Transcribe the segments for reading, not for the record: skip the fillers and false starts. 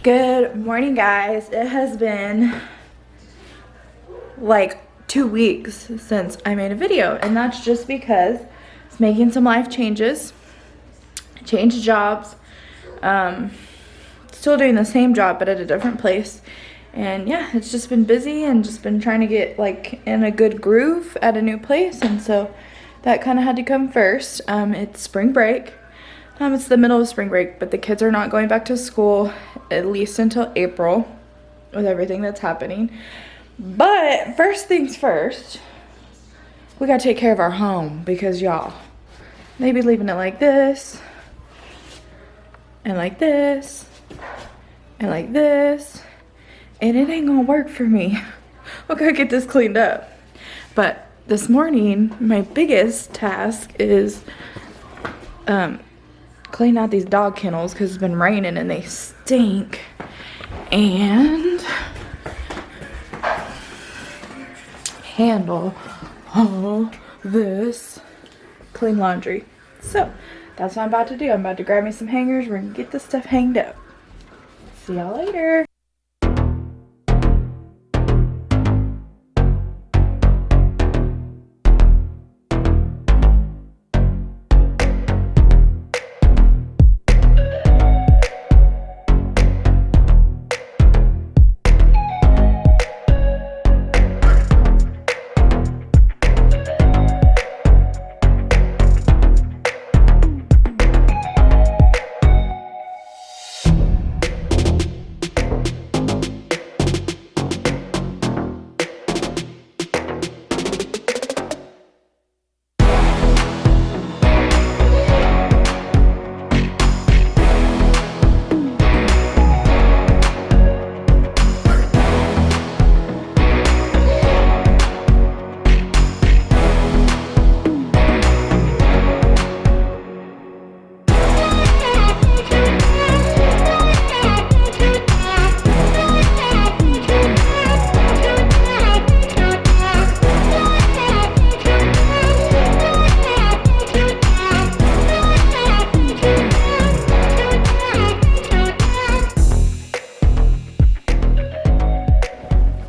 Good morning, guys. It has been like 2 weeks since I made a video, and that's just because it's making some life changes, changed jobs, still doing the same job but at a different place. And yeah, it's just been busy and just been trying to get like in a good groove at a new place, and so that kind of had to come first. It's spring break. It's the middle of spring break, but the kids are not going back to school at least until April with everything that's happening. But first things first, we gotta take care of our home because y'all, they be leaving it like this, and like this, and like this, and it ain't gonna work for me. We gotta get this cleaned up. But this morning, my biggest task is clean out these dog kennels because it's been raining and they stink, and handle all this clean laundry. So that's what I'm about to do. I'm about to grab me some hangers. We're gonna get this stuff hanged up. See y'all later.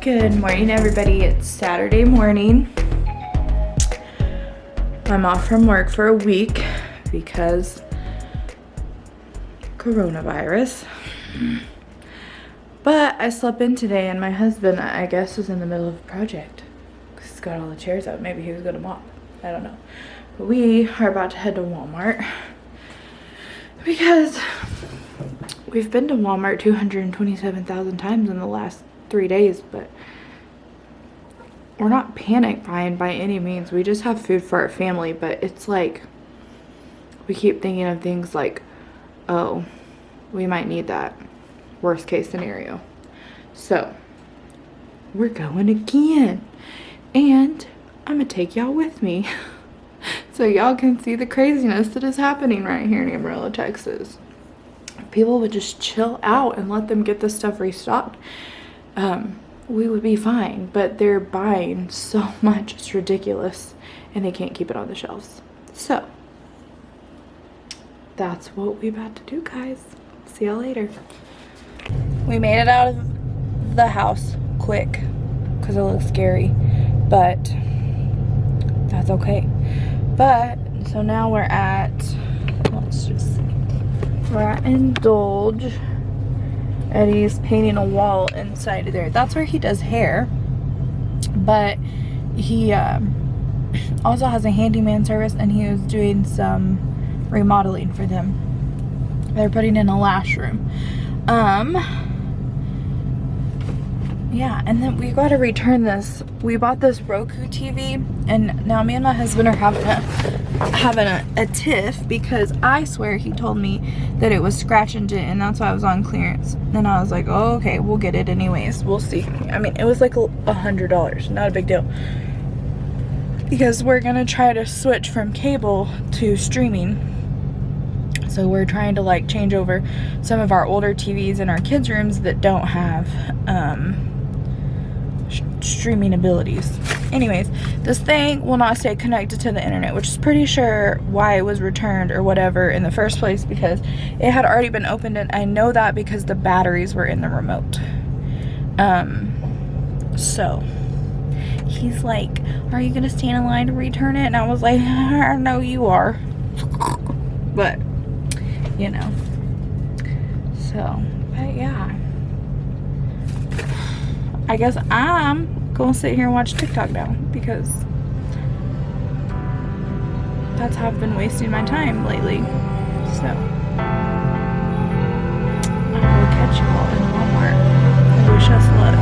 Good morning, everybody. It's Saturday morning. I'm off from work for a week because coronavirus. But I slept in today, and my husband, I guess, was in the middle of a project because he's got all the chairs out. Maybe he was gonna mop. I don't know. But we are about to head to Walmart because we've been to Walmart 227,000 times in the last 3 days, but we're not panic buying by any means. We just have food for our family, but it's like we keep thinking of things like, oh, we might need that, worst case scenario. So we're going again, and I'm gonna take y'all with me so y'all can see the craziness that is happening right here in Amarillo, Texas. If people would just chill out and let them get this stuff restocked, we would be fine, but they're buying so much, it's ridiculous, and they can't keep it on the shelves. So that's what we about to do, guys. See y'all later. We made it out of the house quick because it looks scary, but that's okay. But so now we're at, let's just see, we're at Indulge. Eddie's painting a wall inside of there. That's where he does hair, but he also has a handyman service, and he was doing some remodeling for them. They're putting in a lash room. Yeah, and then we got to return this. We bought this Roku TV, and now me and my husband are having a tiff because I swear he told me that it was scratch and dent, and that's why I was on clearance. And I was like, oh, okay, we'll get it anyways. We'll see. I mean, it was like $100, not a big deal. Because we're gonna try to switch from cable to streaming. So we're trying to like change over some of our older TVs in our kids' rooms that don't have streaming abilities. Anyways, this thing will not stay connected to the internet, which is pretty sure why it was returned or whatever in the first place, because it had already been opened, and I know that because the batteries were in the remote. So he's like, are you gonna stand in line to return it? And I was like, I know you are. But you know, so, but yeah, I guess I'm gonna sit here and watch TikTok now, because that's how I've been wasting my time lately. So I will catch you all in Walmart. I wish us luck.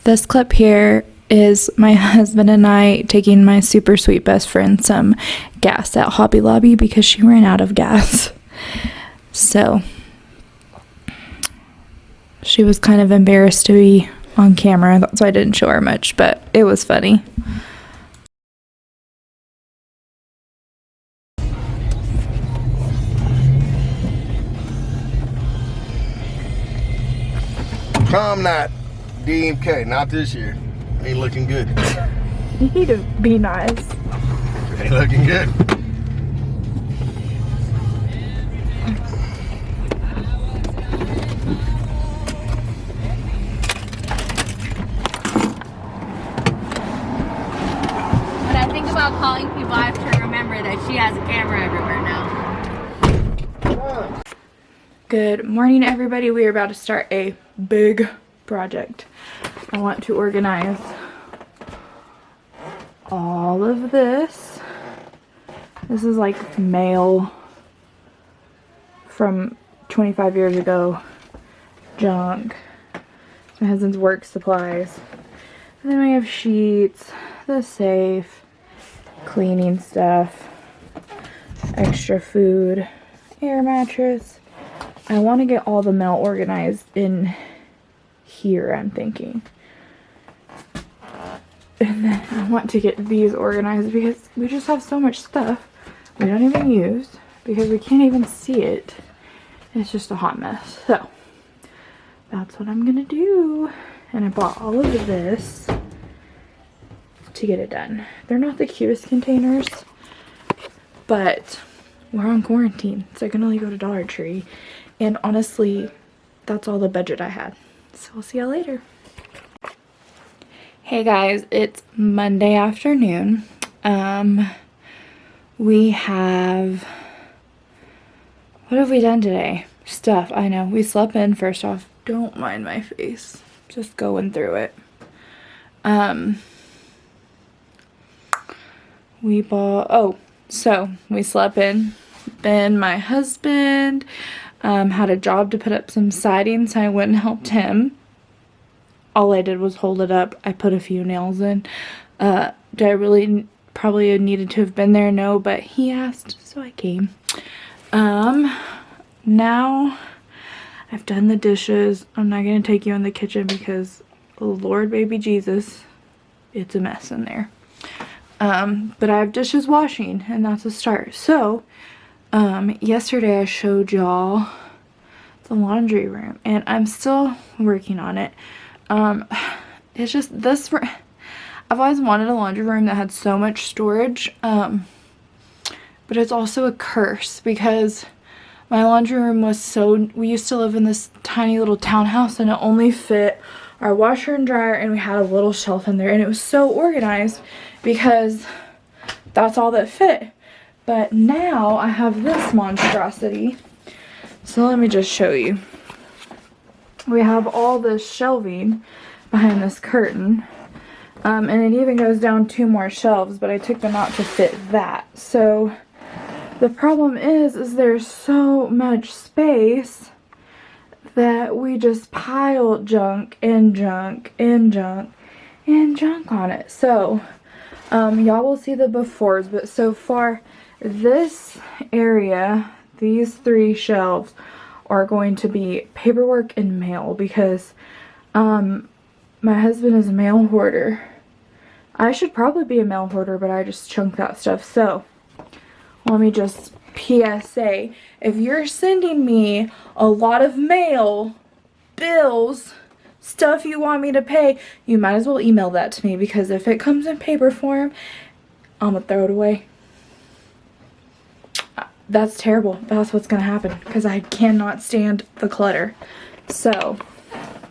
This clip here is my husband and I taking my super sweet best friend some gas at Hobby Lobby because she ran out of gas. So she was kind of embarrassed to be on camera. That's why I didn't show her much, but it was funny. Come not DMK, not this year. Ain't looking good. You need to be nice. Ain't looking good. When I think about calling people, I have to remember that she has a camera everywhere now. Good morning, everybody. We are about to start a big project. I want to organize all of this. This is like mail from 25 years ago. Junk. My husband's work supplies. And then we have sheets, the safe, cleaning stuff, extra food, air mattress. I want to get all the mail organized in here, I'm thinking. And then I want to get these organized because we just have so much stuff we don't even use because we can't even see it. It's just a hot mess. So that's what I'm gonna do. And I bought all of this to get it done. They're not the cutest containers, but we're on quarantine, so I can only go to Dollar Tree. And honestly, that's all the budget I had. So we'll see y'all later. Hey guys, it's Monday afternoon. We have, what have we done today? Stuff, I know. We slept in, first off. Don't mind my face. Just going through it. We bought, so we slept in. Then my husband had a job to put up some siding, so I went and helped him. All I did was hold it up. I put a few nails in. Do I really probably needed to have been there? No, but he asked, so I came. Now I've done the dishes. I'm not going to take you in the kitchen because, Lord baby Jesus, it's a mess in there. But I have dishes washing, and that's a start. So, yesterday I showed y'all the laundry room, and I'm still working on it. It's just this, I've always wanted a laundry room that had so much storage, but it's also a curse because My laundry room was so, we used to live in this tiny little townhouse and it only fit our washer and dryer, and we had a little shelf in there, and it was so organized because that's all that fit. But now I have this monstrosity. So let me just show you. We have all this shelving behind this curtain. And it even goes down 2 more shelves, but I took them out to fit that. So the problem is there's so much space that we just pile junk and junk and junk and junk on it. So y'all will see the befores, but so far this area, these 3 shelves are going to be paperwork and mail, because my husband is a mail hoarder. I should probably be a mail hoarder, but I just chunk that stuff. So let me just PSA, if you're sending me a lot of mail, bills, stuff you want me to pay, you might as well email that to me, because if it comes in paper form, I'm gonna throw it away. That's terrible. That's what's gonna happen, because I cannot stand the clutter. So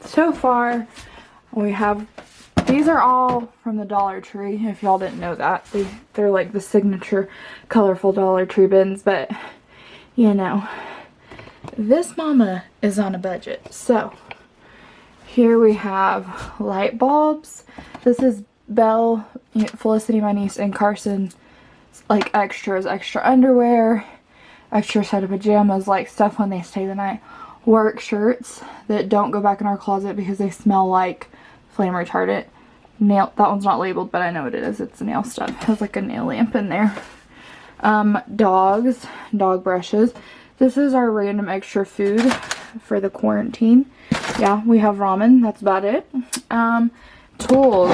far we have, these are all from the Dollar Tree, if y'all didn't know that. They're like the signature colorful Dollar Tree bins, but you know, this mama is on a budget. So here we have light bulbs. This is Belle, Felicity, my niece, and Carson, like extras, extra underwear, extra set of pajamas, like stuff when they stay the night. Work shirts that don't go back in our closet because they smell like flame retardant. Nail, that one's not labeled, but I know what it is. It's nail stuff. It has like a nail lamp in there. Dogs, dog brushes. This is our random extra food for the quarantine. Yeah, we have ramen. That's about it. Tools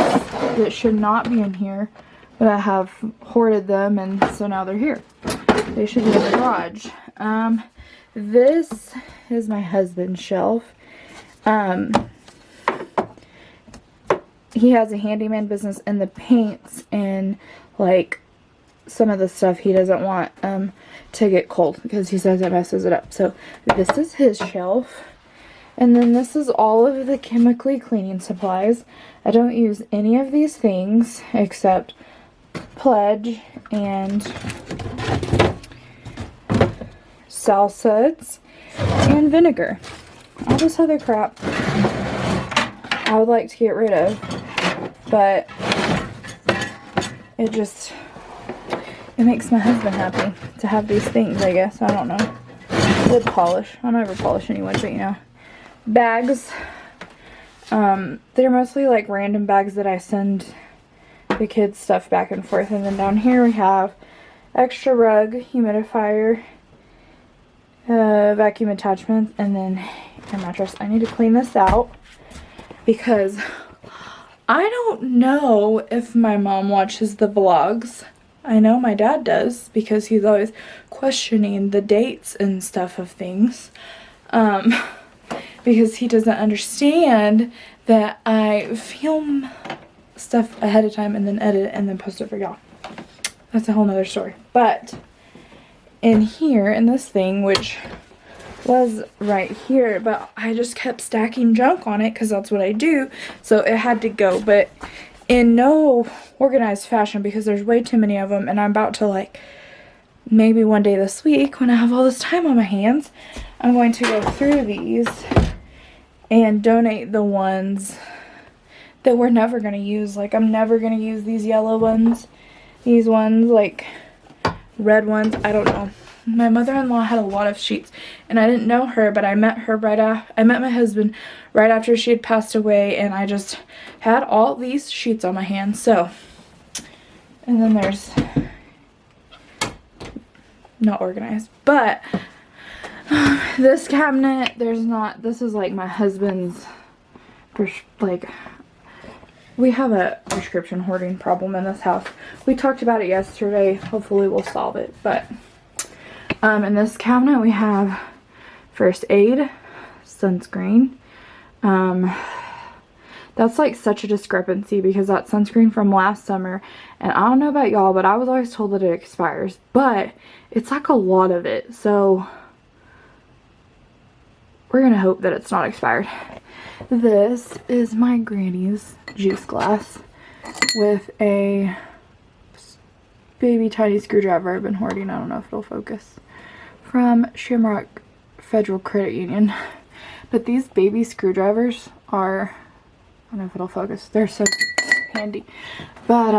that should not be in here, but I have hoarded them, and so now they're here. They should be in the garage. This is my husband's shelf. He has a handyman business, and the paints and like some of the stuff he doesn't want to get cold, because he says it messes it up. So this is his shelf. And then this is all of the chemically cleaning supplies. I don't use any of these things except Pledge and salsas and vinegar. All this other crap I would like to get rid of, but it makes my husband happy to have these things, I guess. I don't know. Wood polish. I never polish anyway, but you know. Bags. They're mostly like random bags that I send the kids stuff back and forth. And then down here we have extra rug, humidifier, vacuum attachments, and then a mattress. I need to clean this out because I don't know if my mom watches the vlogs. I know my dad does, because he's always questioning the dates and stuff of things. Because he doesn't understand that I film stuff ahead of time and then edit it and then post it for y'all. That's a whole nother story. But in here, in this thing, which was right here, but I just kept stacking junk on it because that's what I do, so it had to go. But in no organized fashion, because there's way too many of them, and I'm about to, like, maybe one day this week when I have all this time on my hands, I'm going to go through these and donate the ones that we're never going to use. Like, I'm never going to use these yellow ones, these ones, like red ones. I don't know. My mother-in-law had a lot of sheets, and I didn't know her, but I met her I met my husband right after she had passed away, and I just had all these sheets on my hands. So, and then there's not organized, but this cabinet, this is like my husband's, like, we have a prescription hoarding problem in this house. We talked about it yesterday. Hopefully we'll solve it. But in this cabinet we have first aid, sunscreen. That's like such a discrepancy, because that sunscreen from last summer, and I don't know about y'all, but I was always told that it expires, but it's like a lot of it. So we're gonna hope that it's not expired. This is my granny's juice glass with a baby tiny screwdriver I've been hoarding. I don't know if it'll focus. From Shamrock Federal Credit Union. But these baby screwdrivers are, I don't know if it'll focus, they're so handy. But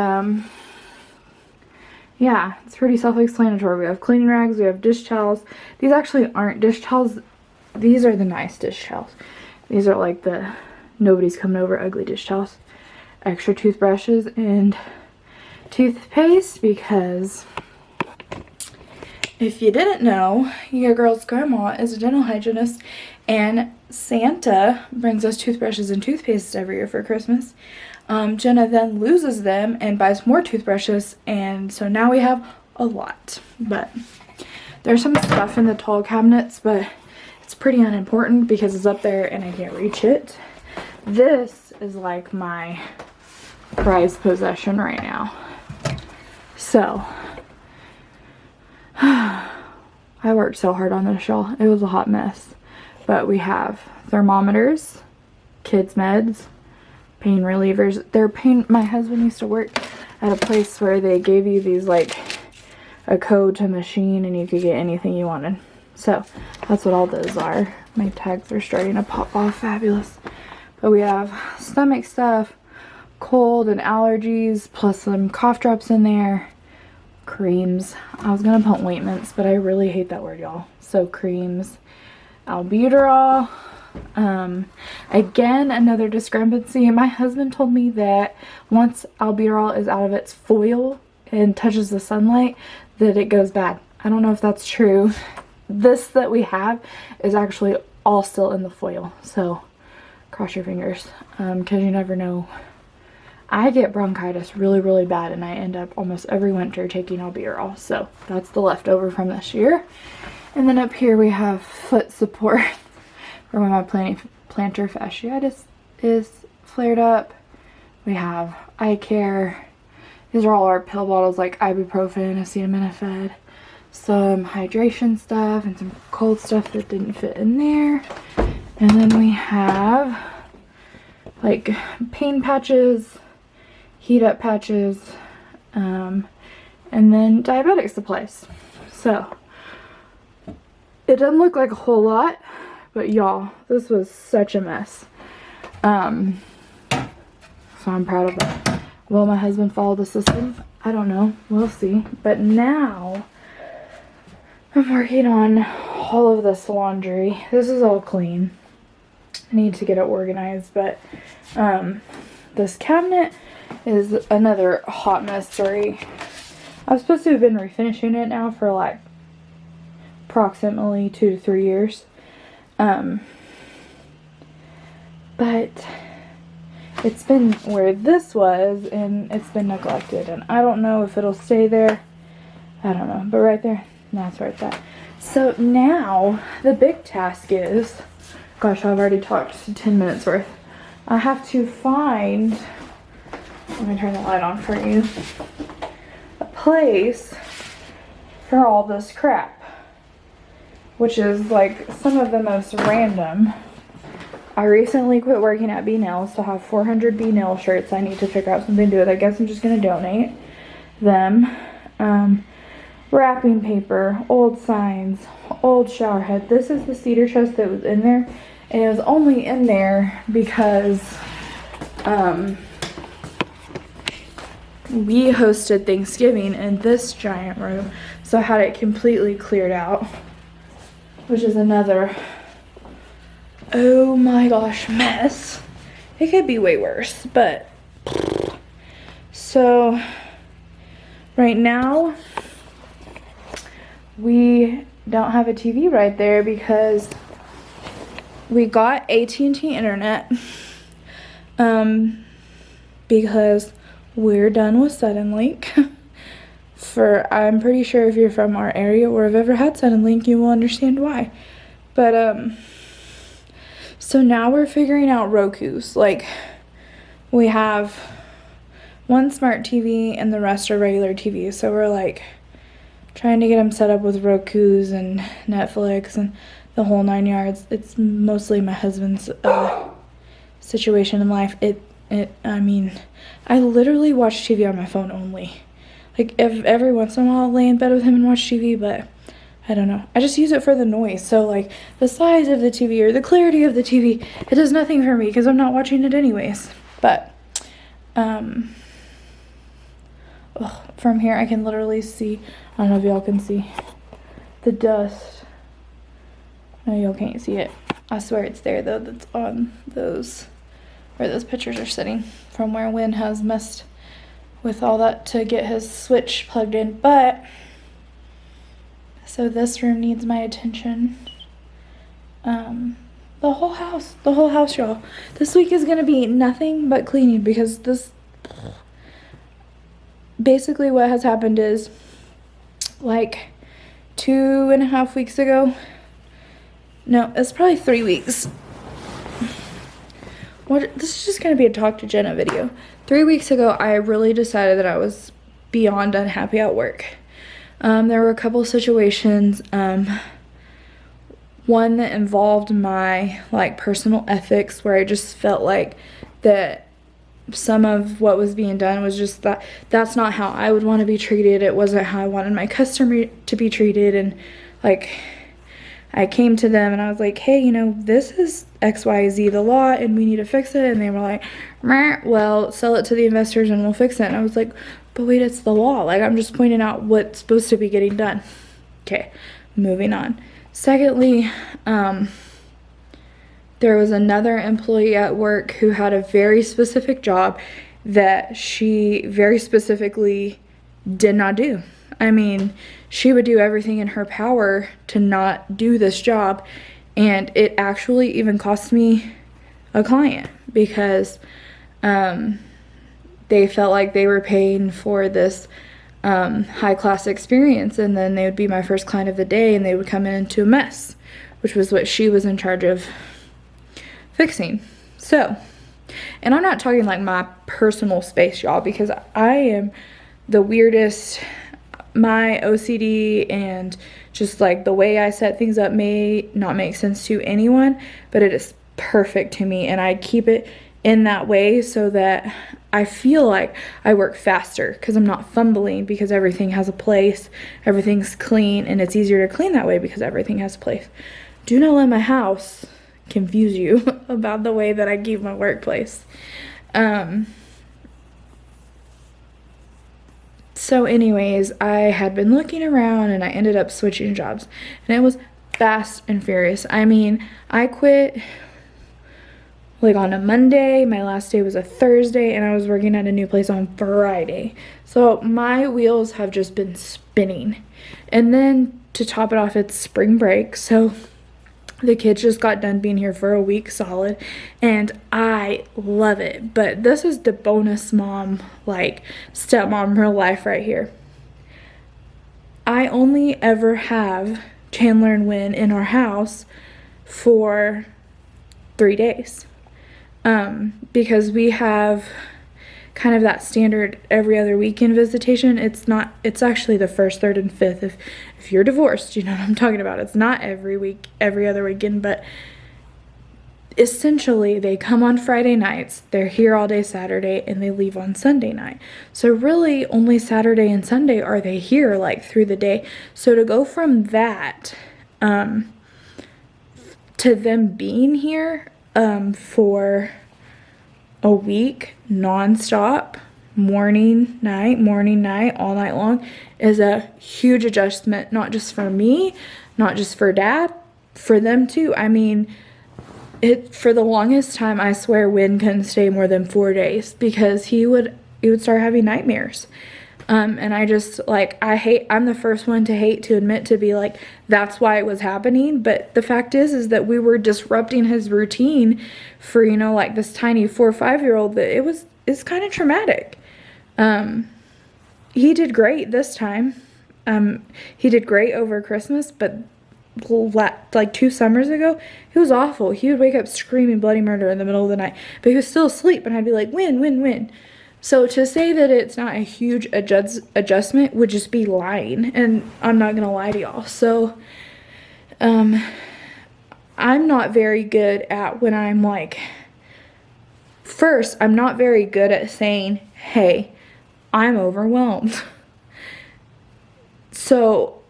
yeah, it's pretty self-explanatory. We have cleaning rags, we have dish towels. These actually aren't dish towels. These are the nice dish towels. These are like the nobody's coming over ugly dish towels. Extra toothbrushes and toothpaste, because if you didn't know, your girl's grandma is a dental hygienist and Santa brings us toothbrushes and toothpaste every year for Christmas. Jenna then loses them and buys more toothbrushes, and so now we have a lot. But there's some stuff in the tall cabinets, but it's pretty unimportant because it's up there and I can't reach it. This is like my prized possession right now. So I worked so hard on this, y'all. It was a hot mess. But we have thermometers, kids meds, pain relievers. My husband used to work at a place where they gave you these, like, a code to machine and you could get anything you wanted. So that's what all those are. My tags are starting to pop off. Fabulous. But we have stomach stuff, cold and allergies, plus some cough drops in there. Creams. I was gonna put ointments, but I really hate that word, y'all. So creams, albuterol. Again, another discrepancy. My husband told me that once albuterol is out of its foil and touches the sunlight, that it goes bad. I don't know if that's true. This that we have is actually all still in the foil, so cross your fingers, because you never know. I get bronchitis really, really bad, and I end up almost every winter taking albuterol. So that's the leftover from this year. And then up here we have foot support for when my plantar fasciitis is flared up. We have eye care. These are all our pill bottles like ibuprofen, acetaminophen, some hydration stuff, and some cold stuff that didn't fit in there. And then we have like pain patches, heat up patches, and then diabetic supplies. So it doesn't look like a whole lot, but y'all, this was such a mess. So I'm proud of that. Will my husband follow the system? I don't know. We'll see. But now I'm working on all of this laundry. This is all clean. I need to get it organized, but this cabinet is another hot mess story. I was supposed to have been refinishing it now for like approximately 2 to 3 years. But it's been where this was and it's been neglected, and I don't know if it'll stay there. I don't know, but right there, that's where it's at. So now the big task is, gosh, I've already talked 10 minutes worth. I have to find, let me turn the light on for you, a place for all this crap, which is like some of the most random. I recently quit working at B Nails to have 400 B Nail shirts. I need to figure out something to do with. I guess I'm just going to donate them. Wrapping paper, old signs, old shower head. This is the cedar chest that was in there. And it was only in there because we hosted Thanksgiving in this giant room. So I had it completely cleared out, which is another, oh my gosh, mess. It could be way worse, but so right now we don't have a TV right there because we got AT&T internet because we're done with Suddenlink. I'm pretty sure if you're from our area or have ever had Suddenlink, you will understand why. But so now we're figuring out Rokus. Like, we have one smart TV and the rest are regular TVs. So we're like trying to get them set up with Rokus and Netflix, and the whole 9 yards. It's mostly my husband's situation in life. I mean, I literally watch TV on my phone only. Like, every once in a while I'll lay in bed with him and watch TV, but I don't know. I just use it for the noise. So, like, the size of the TV or the clarity of the TV, it does nothing for me because I'm not watching it anyways. But, from here I can literally see, I don't know if y'all can see, the dust. No, y'all can't see it. I swear it's there, though. That's on those, where those pictures are sitting, from where Wynn has messed with all that to get his switch plugged in. But, so this room needs my attention. The whole house, y'all. This week is gonna be nothing but cleaning because this, basically what has happened is, like, 2.5 weeks ago, no, it's probably 3 weeks. This is just gonna be a talk to Jenna video. 3 weeks ago, I really decided that I was beyond unhappy at work. There were a couple situations, one that involved my, like, personal ethics, where I just felt like that some of what was being done was just that's not how I would want to be treated. It wasn't how I wanted my customer to be treated. And, like, I came to them and I was like, hey, you know, this is XYZ the law and we need to fix it. And they were like, meh, well, sell it to the investors and we'll fix it. And I was like, but wait, it's the law. Like, I'm just pointing out what's supposed to be getting done. Okay, moving on. Secondly, there was another employee at work who had a very specific job that she very specifically did not do. I mean, she would do everything in her power to not do this job, and it actually even cost me a client because they felt like they were paying for this high-class experience, and then they would be my first client of the day and they would come into a mess, which was what she was in charge of fixing. So, and I'm not talking like my personal space, y'all, because I am the weirdest. My OCD and just, like, the way I set things up may not make sense to anyone, but it is perfect to me, and I keep it in that way so that I feel like I work faster because I'm not fumbling, because everything has a place, everything's clean, and it's easier to clean that way because everything has a place. Do not let my house confuse you about the way that I keep my workplace. So anyways, I had been looking around and I ended up switching jobs, and it was fast and furious. I mean, I quit like on a Monday, my last day was a Thursday, and I was working at a new place on Friday. So my wheels have just been spinning. And then to top it off, it's spring break, so the kids just got done being here for a week solid, and I love it. But this is the bonus mom, like, stepmom real life right here. I only ever have Chandler and Wynn in our house for 3 days. Because we have kind of that standard every other weekend visitation. It's actually the 1st, 3rd, and 5th. If you're divorced, you know what I'm talking about. It's not every week, every other weekend, but essentially they come on Friday nights, they're here all day Saturday, and they leave on Sunday night. So really only Saturday and Sunday are they here, like, through the day. So to go from that to them being here for a week nonstop, morning, night, all night long, is a huge adjustment, not just for me, not just for Dad, for them too. I mean, for the longest time, I swear Wynn couldn't stay more than 4 days because he would start having nightmares. And I just, like, I'm the first one to hate to admit to be like, that's why it was happening. But the fact is that we were disrupting his routine for, you know, like, this tiny 4 or 5-year-old, that it's kind of traumatic. He did great this time. He did great over Christmas, but like 2 summers ago, he was awful. He would wake up screaming bloody murder in the middle of the night, but he was still asleep, and I'd be like, win. So to say that it's not a huge adjustment would just be lying, and I'm not gonna lie to y'all. So I'm not very good at when I'm like, first, I'm not very good at saying, hey, I'm overwhelmed. So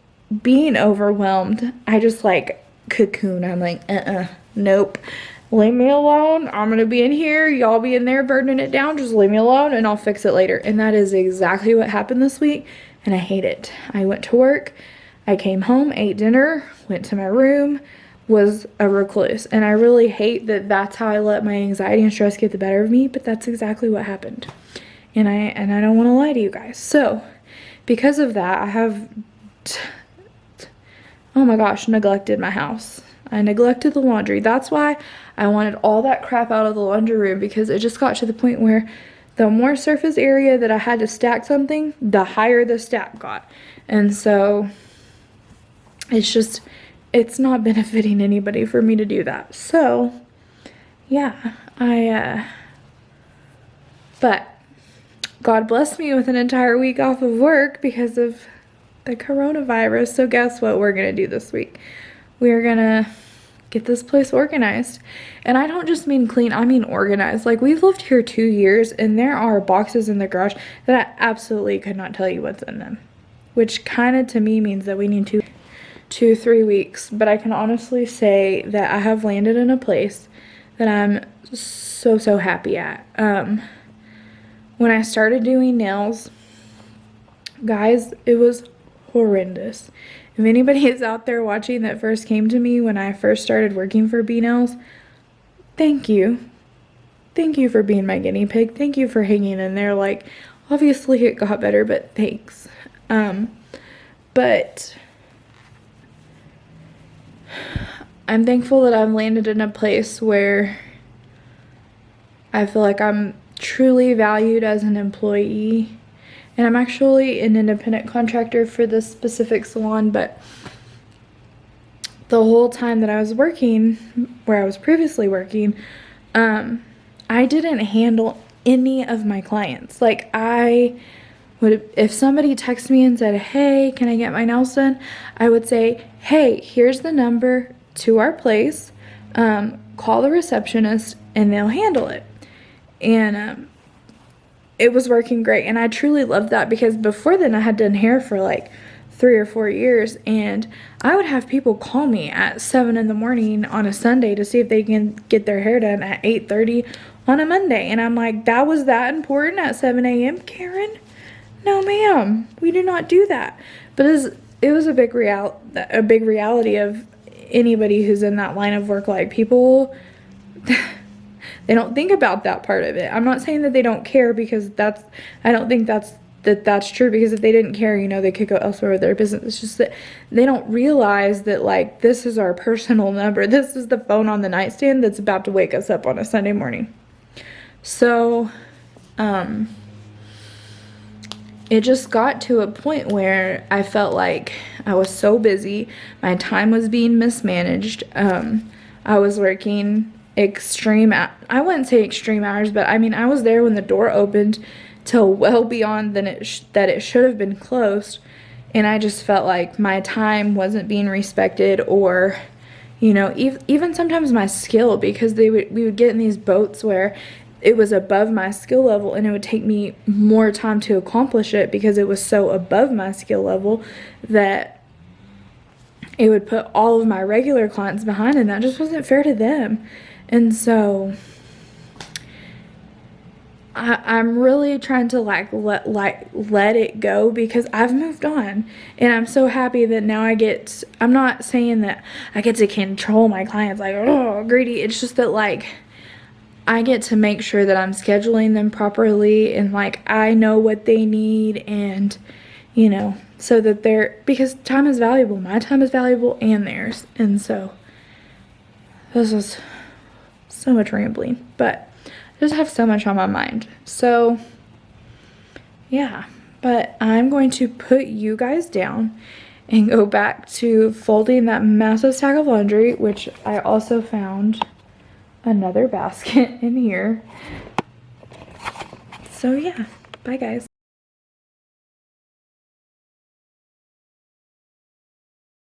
being overwhelmed, I just like cocoon. I'm like, nope. Leave me alone. I'm going to be in here. Y'all be in there burning it down. Just leave me alone and I'll fix it later. And that is exactly what happened this week. And I hate it. I went to work. I came home, ate dinner, went to my room, was a recluse. And I really hate that that's how I let my anxiety and stress get the better of me. But that's exactly what happened. And I don't want to lie to you guys. So because of that, I have, oh my gosh, neglected my house. I neglected the laundry. That's why I wanted all that crap out of the laundry room, because it just got to the point where the more surface area that I had to stack something, the higher the stack got. And so it's not benefiting anybody for me to do that. So yeah, but God blessed me with an entire week off of work because of the coronavirus. So guess what we're gonna do this week? We're gonna get this place organized. And I don't just mean clean, I mean organized. Like, we've lived here 2 years and there are boxes in the garage that I absolutely could not tell you what's in them, which kind of to me means that we need 2-3 weeks. But I can honestly say that I have landed in a place that I'm so happy at. When I started doing nails, guys, it was horrendous. If anybody is out there watching that first came to me when I first started working for B Nails, thank you. Thank you for being my guinea pig. Thank you for hanging in there. Like, obviously it got better, but thanks. But I'm thankful that I've landed in a place where I feel like I'm truly valued as an employee. And I'm actually an independent contractor for this specific salon, but the whole time that I was working, where I was previously working, I didn't handle any of my clients. Like, I would, if somebody texted me and said, hey, can I get my nails done? I would say, hey, here's the number to our place. Call the receptionist and they'll handle it. And it was working great, and I truly loved that, because before then I had done hair for like 3 or 4 years, and I would have people call me at 7 in the morning on a Sunday to see if they can get their hair done at 8:30 on a Monday. And I'm like, that was that important at 7 a.m., Karen? No, ma'am, we do not do that. But it was a big reality of anybody who's in that line of work. Like, people they don't think about that part of it. I'm not saying that they don't care, because I don't think that's true, because if they didn't care, you know, they could go elsewhere with their business. It's just that they don't realize that, like, this is our personal number. This is the phone on the nightstand that's about to wake us up on a Sunday morning. So, it just got to a point where I felt like I was so busy. My time was being mismanaged. I was working I wouldn't say extreme hours, but I mean, I was there when the door opened till well beyond that it should have been closed. And I just felt like my time wasn't being respected, or, you know, even sometimes my skill, because we would get in these boats where it was above my skill level, and it would take me more time to accomplish it because it was so above my skill level that it would put all of my regular clients behind, and that just wasn't fair to them. And so I'm really trying to let it go, because I've moved on, and I'm so happy that now I'm not saying that I get to control my clients, like, oh, greedy. It's just that, like, I get to make sure that I'm scheduling them properly, and, like, I know what they need, and, you know, so that because time is valuable. My time is valuable, and theirs. And so this is so much rambling, but I just have so much on my mind. So yeah, but I'm going to put you guys down and go back to folding that massive stack of laundry, which I also found another basket in here. So yeah, bye guys.